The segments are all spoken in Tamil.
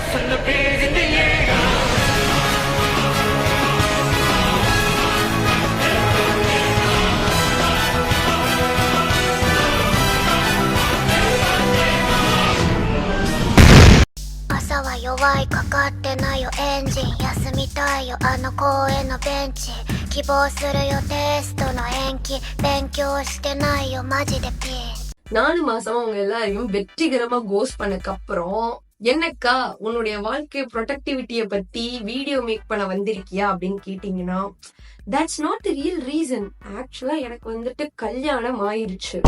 朝は弱いかかってないよエンジン休みたいよあの公園のベンチ希望するよテストの延期勉強してないよマジでピン4 மாசமா உங்க எல்லாரையும் வெற்றிகரமா கோஸ்ட் பண்ணக்கு அப்புறம் என்னக்கா உன்னுடைய வாழ்க்கை ப்ரொடக்டிவிட்டிய பத்தி வீடியோ மேக் பண்ண வந்திருக்கியா அப்படின்னு கேட்டீங்கன்னா that's not the real reason. ஆக்சுவலா எனக்கு வந்துட்டு கல்யாணம் ஆயிருச்சு.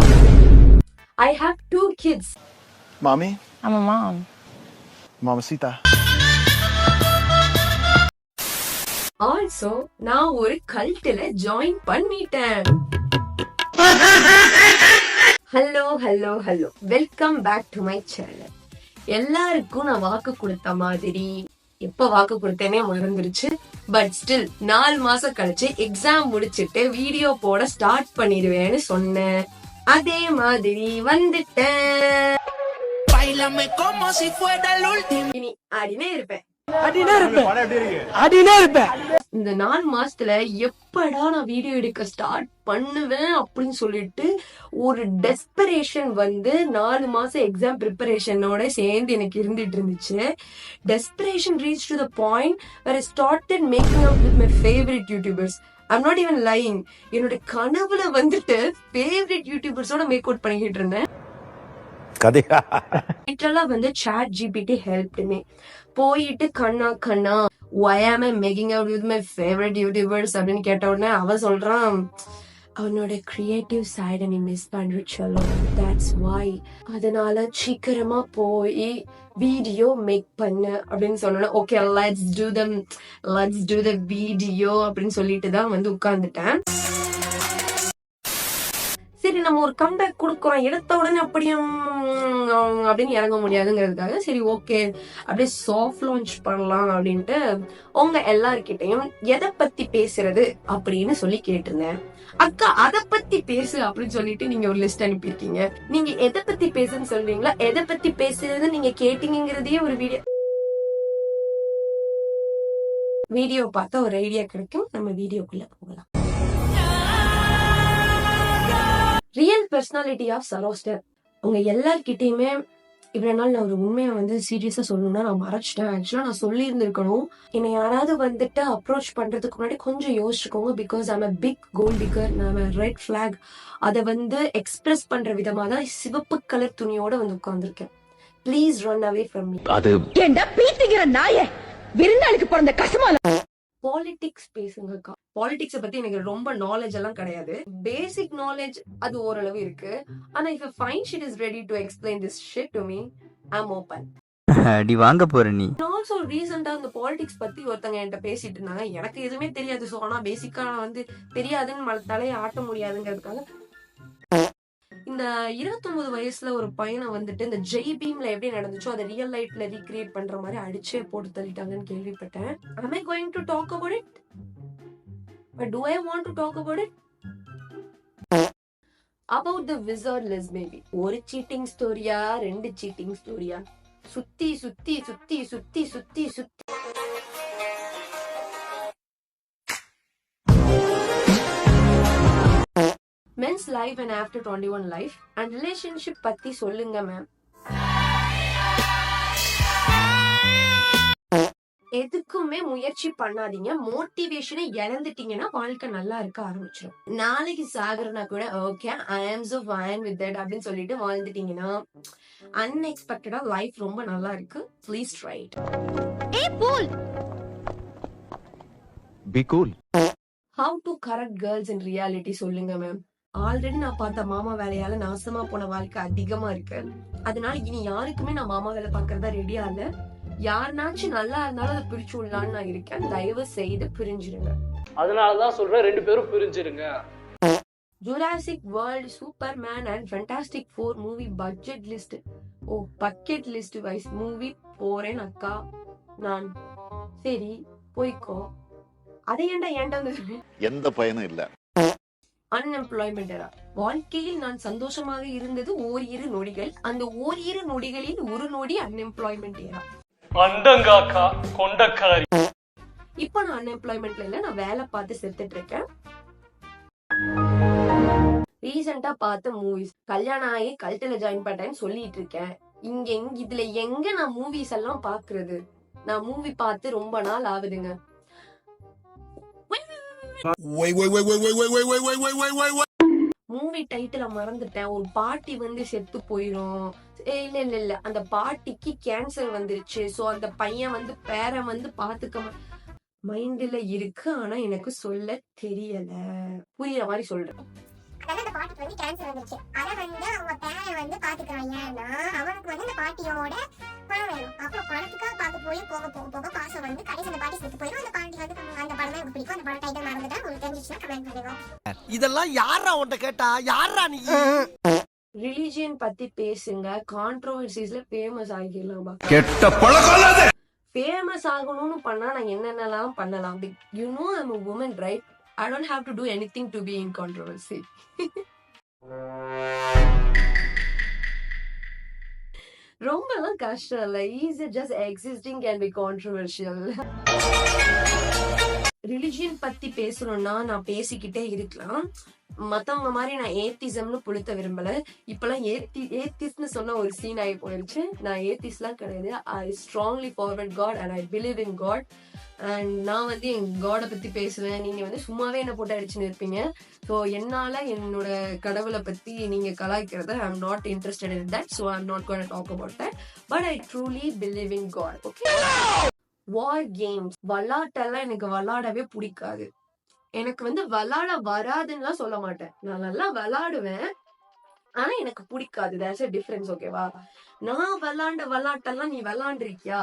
I have 2 kids. Mommy? I'm a mom. Mamacita. Also நான் ஒரு கல்ட்டுல ஜாயின் பண்ணிட்டேன். Hello hello hello welcome back to my channel. எல்லாருக்கும் நான் வாக்கு கொடுத்த மாதிரி எப்ப வாக்கு கொடுத்தேனே மறந்துருச்சு. பட் ஸ்டில் 4 மாசம் கழிச்சு எக்ஸாம் முடிச்சிட்டு வீடியோ போட ஸ்டார்ட் பண்ணிடுவேன்னு சொன்னேன். அதே மாதிரி வந்துட்டேன். இனி ஆடினே இருப்பேன். இந்த 4 மாசத்துல எப்படா நான் வீடியோ எடுக்க ஸ்டார்ட் பண்ணுவேன் அப்படின்னு சொல்லிட்டு ஒரு டெஸ்பரேஷன் வந்து 4 மாசம் எக்ஸாம் ப்ரிப்பரேஷனோட சேர்ந்து எனக்கு இருந்துட்டு இருந்துச்சு. Desperation reach to the point where I started making up with my favourite YouTubers. I'm not even lying. என்னோட கனவுல வந்துட்டு ஃபேவரட் யூடியூபர்ஸோட மேக் அவுட் பண்ணிக்கிட்டு இருந்தேன். வந்து சாட் ஜிபிடி ஹெல்ப் மீ. போயிட்டு கண்ணா why am I making out with my favorite YouTubers அப்படின்னு கேட்ட உடனே அவன் சொல்றான் அவனோட கிரியேட்டிவ் சைட நீ மிஸ் பண்றீச்சலோ that's why அதனால சீக்கிரமா போய் வீடியோ மேக் பண்ணு அப்படின்னு சொன்னோன்னா okay let's do the video அப்படின்னு சொல்லிட்டு தான் வந்து உட்கார்ந்துட்டேன். சரி நம்ம ஒரு கம்பேக் கொடுக்குறோம் எடுத்த உடனே அப்படியே அப்படின்னு இறங்க முடியாதுங்கிறதுக்காக சரி ஓகே அப்படியே சாஃப்ட் லான்ச் பண்ணலாம் அப்படின்ட்டு உங்க எல்லார்கிட்டையும் எதை பத்தி பேசுறது அப்படின்னு சொல்லி கேட்டிருந்தேன். அக்கா அதை பத்தி பேசு அப்படின்னு சொல்லிட்டு நீங்க ஒரு லிஸ்ட் அனுப்பியிருக்கீங்க. நீங்க எதை பத்தி பேசுன்னு சொல்றீங்களா எதை பத்தி பேசுறது நீங்க கேட்டீங்கிறதையே ஒரு வீடியோ பார்த்தா ஒரு ஐடியா கிடைக்கும். நம்ம வீடியோக்குள்ள போகலாம். ரியல் பர்சனாலிட்டி ஆஃப் சரோஸ்டர். உங்க எல்லார்கிட்டயுமே இவ்வளவு நாள் நான் ஒரு உண்மையை வந்து சீரியஸா சொல்லணும்னா நான் மறைச்சிட்டேன். ஆக்சுவலா நான் சொல்லி இருந்திருக்கணும். என்னை யாராவது வந்துட்டு அப்ரோச் பண்றதுக்கு முன்னாடி கொஞ்சம் யோசிச்சுக்கோங்க. Because I'm a big gold digger. நான் ரெட் பிளாக் அதை வந்து எக்ஸ்பிரஸ் பண்ற விதமா தான் சிவப்பு கலர் துணியோட வந்து உட்கார்ந்துருக்கேன். Please run away from me. அது ஏண்டா பீத்திக்கிற நாயே விருந்தாளுக்கு பிறந்த கசமால. பாலிடிக்ஸ் பேசுங்கக்கா. பாலிடிக்ஸ் பத்தி எனக்கு ரொம்ப நாலேஜ் எல்லாம் கிடையாது. பேசிக் நாலேஜ் அது ஓரளவு இருக்கு. ஆனா if a fine shit is ready to explain this shit to me, I'm open. அடி வாங்க போற நீ. ஆல்சோ ரீசெண்டா இந்த பாலிடிக்ஸ் பத்தி ஒருத்தங்க என்கிட்ட பேசிட்டு இருந்தாங்க. எனக்கு எதுவுமே தெரியாது. சோ ஆனா பேசிக்கா வந்து தெரியாதுன்னு தலையை ஆட்ட முடியாதுங்கிறதுக்காக இந்த 29 வயசுல ஒரு பையனை வந்துட்டு இந்த ஜெய் பீம்ல எப்படி நடந்துச்சோ அதை ரியல் லைஃப்ல ரீக்ரியேட் பண்ற மாதிரி அடிச்சே போட்டு தள்ளிட்டாங்கன்னு கேள்விப்பட்டேன். Am I going to talk about it? But do I want to talk about it? About the wizard list maybe. ஒரு சீட்டிங் ஸ்டோரியா 2 சீட்டிங் ஸ்டோரியா சுத்தி சுத்தி சுத்தி சுத்தி சுத்தி சுத்தி men's life and after 21 life and relationship பத்தி சொல்லுங்க மேம். எதுக்குமே முயற்சி பண்ணாதீங்க. மோட்டிவேஷனை இழந்துட்டீங்கன்னா வாழ்க்கை நல்லா இருக்க ஆரம்பிச்சிடும். நாளைக்கு சாகுறனா கூட ஓகே ஐ ஆம் சோ ஃபைன் வித் தட் அப்படின்னு சொல்லிட்டு வாழ்ந்துட்டீங்கன்னா அன்எக்ஸ்பெக்டடா லைஃப் ரொம்ப நல்லா இருக்கு. Please try it. Hey cool be cool. How to correct girls in reality சொல்லுங்க மேம். ஆல்ரெடி நான் பார்த்த மாமா வேலையால நாசமா போன வாழ்க்கை அதிகமா இருக்கு. அதனால இனி யாருக்குமே நான் மாமா வேலை பாக்குறதா ரெடியா இல்ல. யாருனாச்சும் நல்லா இருந்தாலும் அதை பிரிச்சு விடலான்னு நான் இருக்கேன். தயவு செய்து பிரிஞ்சிருங்க. அதனாலதான் சொல்றேன் 2 பேரும் பிரிஞ்சிருங்க. Jurassic World, Superman and Fantastic 4 movie budget list. Bucket list wise movie போறேன் அக்கா நான். சரி போய்க்கோ. அதை ஏன்டா வந்து எந்த பயனும் இல்ல. அன்எம்ப்ளாய்மெண்ட் எரா. வாழ்க்கையில் நான் சந்தோஷமாக இருந்தது ஓரிரு நொடிகள். அந்த ஓரிரு நொடிகளில் ஒரு நொடி அன்எம்ப்ளாய்மெண்ட் எரா. அண்டங்காக்கா கொண்டக்காரி. இப்போ நான் அன்எம்ப்ளாய்மெண்ட்ல இல்ல, நான் வேலை பார்த்து செத்துட்டு இருக்கேன். ரீசெண்டா பார்த்த மூவிஸ், கல்யாணம் ஆகி கல்ட்டுல ஜாயின் பண்ணேன்னு சொல்லிட்டு இருக்கேன். இதுல எங்க நான் மூவிஸ் எல்லாம் பாக்குறது? நான் மூவி பார்த்து ரொம்ப நாள் ஆகுதுங்க. மூவி டைட்டில மறந்துட்டேன். ஒரு பாட்டி வந்து செத்து போயிரும். இல்ல அந்த பாட்டிக்கு கேன்சர் வந்துருச்சு. சோ அந்த பையன் வந்து பேரன் வந்து பாத்துக்க மைண்ட்ல இருக்கு, ஆனா எனக்கு சொல்ல தெரியல. புரியுற மாதிரி சொல்றேன். அந்த பாட்டிக்கு வந்து கேன்சர் வந்துருச்சு. அத வந்து அவங்க பேரன் வந்து பாத்துக்கிறான். ஏன்னா அவனுக்கு வந்து அந்த பாட்டியோட பணம் வேணும். அப்புறம் பணத்துக்காக பார்த்து போய் போக பாசம் வந்து கடைசி அந்த பாட்டி செத்து போயிடும். அந்த பாட்டி வந்து அந்த படம் தான் எனக்கு பிடிக்கும். அந்த படம் டைட்டில் மறந்துட்டா உங்களுக்கு தெரிஞ்சிச்சுன்னா கமெண்ட் பண்ணுங்க. இதெல்லாம் யாரா உன்கிட்ட கேட்டா? யாரா நீ? ரிலிஜியன் பத்தி பேசுங்க, கான்ட்ரோவர்சிஸ்ல ஃபேமஸ் ஆகிடலாம். கெட்ட பழக்கம். ஃபேமஸ் ஆகணும்னு பண்ணா நான் என்னென்னலாம் பண்ணலாம். You know I'm a woman, right? I don't have to do anything to be in controversy. ரொம்பலாம் கஷ்டம் இல்ல. Easy just existing can be controversial. Religion பத்தி பேசணும்னா நான் பேசிக்கிட்டே இருக்கலாம். மத்தவங்க மாதிரி நான் ஏத்திசம்னு புழுத்த விரும்பல. இப்பெல்லாம் ஏத்திஸ்ட்னு சொன்ன ஒரு சீன் ஆகி போயிருச்சு. நான் ஏத்திஸ்ட்லாம் கிடையாது. I strongly forward God and I believe in God. And நான் வந்து என் காடை பத்தி பேசுவேன். நீங்க வந்து சும்மாவே என்ன போட்டு அடிச்சுன்னு இருப்பீங்க. ஸோ என்னால என்னோட கடவுளை பத்தி நீங்க கலாய்க்கிறத I am not interested in that. So I am not going to talk about that. But I truly believe in God. Okay. War games விளாட்டெல்லாம் எனக்கு விளாடவே பிடிக்காது. எனக்கு வந்து விளாட வராதுன்னுலாம் சொல்ல மாட்டேன். நான் நல்லா விளாடுவேன், ஆனா எனக்கு பிடிக்காது. There's a difference. ஓகேவா? நான் விளாண்ட விளாட்டெல்லாம் நீ விளாண்டிருக்கியா?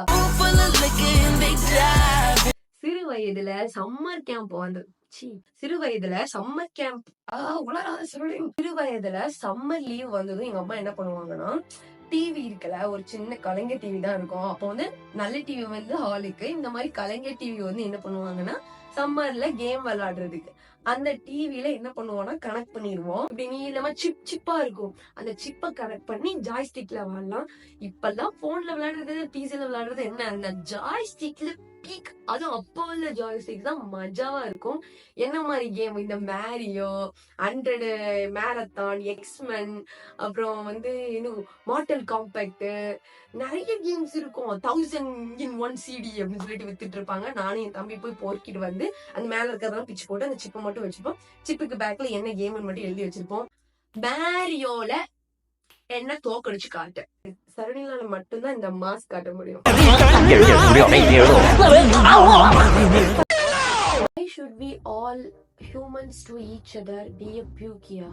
சிறு வயதுல சம்மர் கேம்ப் சிறு வயதுல சம்மர் கேம்ப் சிறு வயதுல சம்மர் லீவ் வந்ததும் எங்க அம்மா என்ன பண்ணுவாங்கன்னா, டிவி இருக்கல, ஒரு சின்ன கலைஞர் டிவி தான் இருக்கும். அப்போ வந்து நல்ல டிவி வந்து ஹாலுக்கு, இந்த மாதிரி கலைஞர் டிவி வந்து என்ன பண்ணுவாங்கன்னா சம்மர்ல கேம் விளையாடுறதுக்கு அந்த டிவில என்ன பண்ணுவோம்னா கனெக்ட் பண்ணிடுவோம். இப்படி நீளமா சிப்பா இருக்கும். அந்த சிப்பை கனெக்ட் பண்ணி ஜாய்ஸ்டிக்ல விளையாடலாம். இப்பெல்லாம் போன்ல விளையாடுறது, பிசில விளையாடுறது என்ன, அந்த ஜாய்ஸ்டிக்ல பீக். அதுவும் அப்போ உள்ள ஜாய்ஸ்டிக் தான் மஜாவா இருக்கும். என்ன மாதிரி கேம்? இந்த மேரியோ, 100 மேரத்தான், எக்ஸ்மென், அப்புறம் வந்து இன்னும் மார்டல் காம்பேக்ட், நிறைய கேம்ஸ் இருக்கும். 1000 CD அப்படின்னு சொல்லிட்டு வித்துட்டு இருப்பாங்க. நானும் என் தம்பி போய் போர்க்கிட்டு வந்து அந்த மேல இருக்கிறதெல்லாம் பிச்சு போட்டு அந்த சிப்பை மட்டும் வச்சுப்போம். சிப்புக்கு பேக்ல என்ன கேம்னு மட்டும் எழுதி வச்சிருப்போம். மேரியோல என்ன தோக்கடிச்சு காட்டு. சரணிலால மட்டும்தான் இந்த மாஸ்க் காட்ட முடியும். Why should we all humans to each other be a pukia?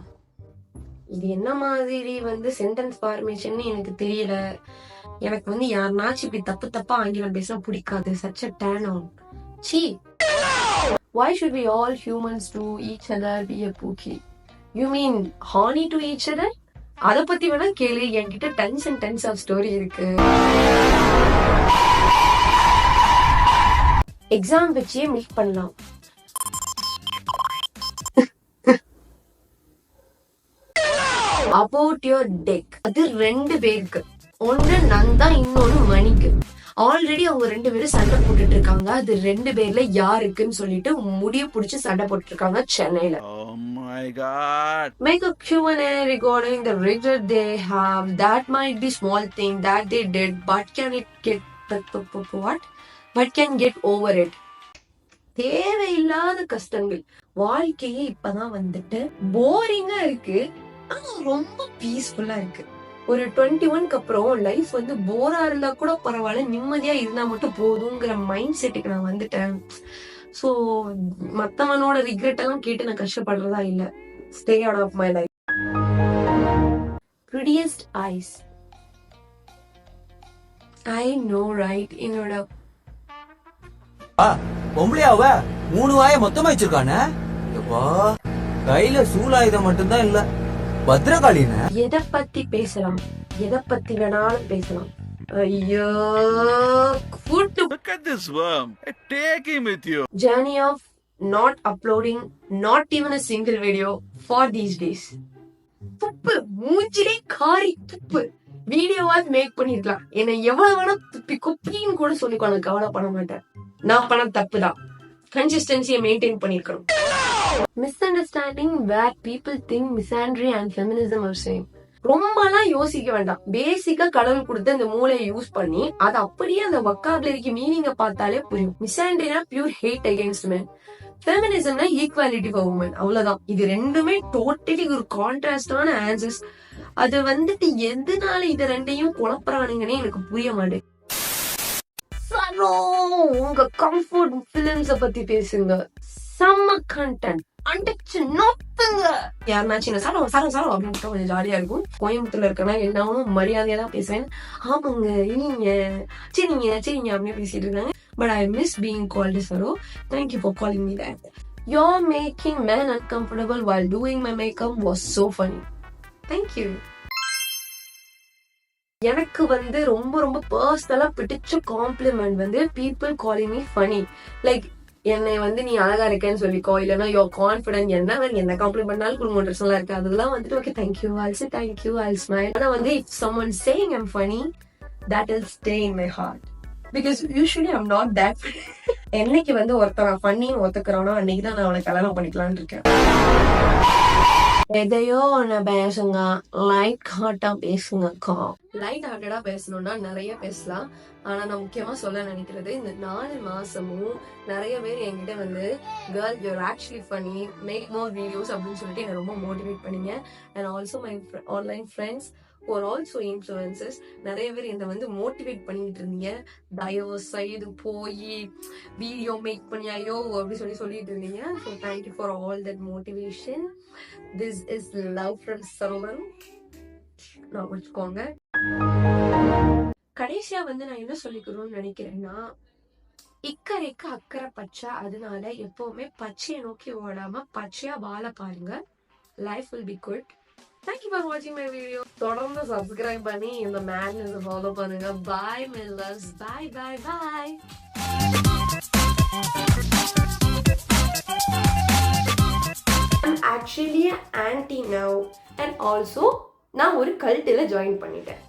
இது என்ன மாதிரி வந்து சென்டென்ஸ் ஃபார்மேஷன் எனக்கு தெரியல. எனக்கு வந்து யாருனாச்சும் இப்படி தப்பா ஆங்கிலம் பேச பிடிக்காது. such a turn on. C. Why should we all humans to each other be a puki? You mean horny to each other? அத பத்தி வேணா கேளு. என்கிட்ட tens and tens of story இருக்கு. எக்ஸாம் வச்சே மீட் பண்ணலாம். About your deck. அது 2 பேருக்கு. ஒன்னு நந்தா, இன்னொன்னு மணிக்கு. ஆல்ரெடி அவங்க 2 பேரும் சண்டை போட்டுட்டு இருக்காங்க. அது 2 பேர்ல யாருக்குன்னு சொல்லிட்டு முடிய புடிச்சு சண்டை போட்டு இருக்காங்க சென்னையில. Oh my God. Make a Q&A regarding the regret they have. That might be small thing that they did, but can it get what? But can get over it. தேவையில்லாத கஷ்டங்கள். வாழ்க்கையே இப்பதான் வந்துட்டு போரிங்கா இருக்கு, ஆனா ரொம்ப பீஸ்ஃபுல்லா இருக்கு. ஒரு 21க்கு அப்புறம் லைஃப் வந்து போரா இருந்தா கூட பரவாயில்ல, நிம்மதியா இருந்தா மட்டும் போதுங்கிற மைண்ட் செட்டுக்கு நான் வந்துட்டேன். சோ மத்தவனோட ரிக்ரெட் எல்லாம் கேட்டு நான் கஷ்டப்படுறதா இல்ல. Stay out of my life. prettiest eyes. I know, right? என்னோட பொம்பளையாவ 3 வாய மொத்தமா வச்சிருக்கானே. கையில சூலாயுதம் மட்டும்தான் இல்ல, பத்ரகாளின. எதை பத்தி பேசலாம், எதை பத்தி வேணாலும் பேசலாம். ஐயோ, Look at this worm. Take him with you. journey of not uploading not even a single video for these days. துப்பு மூஞ்சிலே காரி துப்பு. வீடியோவாவது மேக் பண்ணிருக்கலாம். என்னை எவ்வளவு வேணா துப்பி குப்பின்னு கூட சொல்லிக்கோ, நான் கவலை பண்ண மாட்டேன். நான் பண்ண தப்பு தான். கன்சிஸ்டன்சியை மெயின்டைன் பண்ணிருக்கணும். Misunderstanding where people think misandry and feminism are same. ரொம்பலாம் யோசிக்க வேண்டாம். பேசிக்கா கடவுள் கொடுத்த இந்த மூளையை யூஸ் பண்ணி அது அப்படியே அந்த வொக்காபுலரிக்கு மீனிங்க பார்த்தாலே புரியும். மிசாண்ட்ரினா பியூர் ஹேட் அகைன்ஸ்ட் men. ஃபெமினிசம்னா ஈக்வாலிட்டி ஃபார் உமன். அவ்வளவுதான். இது ரெண்டுமே டோட்டலி ஒரு கான்ட்ராஸ்டான ஆன்சர்ஸ். அது வந்துட்டு எதனால இது ரெண்டையும் குழப்பறானுங்கன்னே எனக்கு புரிய மாட்டேங்குது. உங்க கம்ஃபர்ட் பிலிம்ஸ பத்தி பேசுங்க. செம்ம கண்டென்ட். அண்டச்சு நோத்துங்க. யாருனாச்சும் சாரம் சாரம் சாரம் அப்படின்னு கொஞ்சம் ஜாலியா இருக்கும். கோயம்புத்தூர்ல இருக்கனா எல்லாரும் மரியாதையா தான் பேசுவேன். ஆமாங்க இனிங்க சரிங்க சரிங்க அப்படின்னு பேசிட்டு இருக்காங்க. But I miss being called Saro. Thank you for calling me that. You're making men uncomfortable while doing my makeup was so funny. Thank you. எனக்கு வந்து ரொம்ப ரொம்ப பர்சனலா பிடிச்ச காம்ப்ளிமெண்ட் வந்து people calling me funny. Like என்னை வந்து நீ அழகா இருக்கேன்னு சொல்லிக்கோ, இல்லைன்னா யோர் கான்ஃபிடென்ட், என்ன காம்ப்ளிமெண்ட்னாலும் குடும்ப ட்ரெஸ் எல்லாம் இருக்கு, அதெல்லாம் வந்துட்டு okay thank you, I'll say thank you, I'll smile. ஆனா வந்து if someone saying I'm funny, that will stay in my heart. Because usually I'm not that funny. என்னைக்கு வந்து ஒருத்தன் ஃபன்னின்னு ஒத்துக்கிறானோ அன்னைக்கு தான் நான் அவனை கல்யாணம் பண்ணிக்கலான்னு இருக்கேன். எதையோ ஒண்ணு பேசுங்க, லைட் ஹார்ட்டா பேசுங்கக்கா. லைட் ஹார்ட்டடா பேசணும்னா நிறைய பேசலாம். ஆனா நான் முக்கியமா சொல்ல நினைக்கிறது, இந்த 4 மாசமும் நிறைய பேர் என்கிட்ட வந்து girl you're actually funny, make more videos அப்படின்னு சொல்லிட்டு என்னை ரொம்ப மோட்டிவேட் பண்ணீங்க. And also my online friends who are also influencers, நிறைய பேர் என்னை வந்து மோட்டிவேட் பண்ணிட்டு இருந்தீங்க. தயவு செய்து போய் வீடியோ மேக் பண்ணியாயோ அப்படி சொல்லிட்டு இருந்தீங்க. So thank you for all that motivation. This is love from சரோவன். நான் வச்சுக்கோங்க. கடைசியா வந்து நான் என்ன சொல்லிக்கணும்னு நினைக்கிறேன்னா, இக்கரைக்கு அக்கறை பச்சை. அதனால எப்பவுமே பச்சையை நோக்கி ஓடாம பச்சையா வாழ பாருங்க. Life will be good. Thank you for watching my video. தொடர்ந்து subscribe பண்ணி இந்த madness follow பண்ணுங்க. Bye my loves. Bye bye bye. I'm actually an auntie now. And also நான் ஒரு கல்ட்டுல ஜாயின் பண்ணிட்டேன்.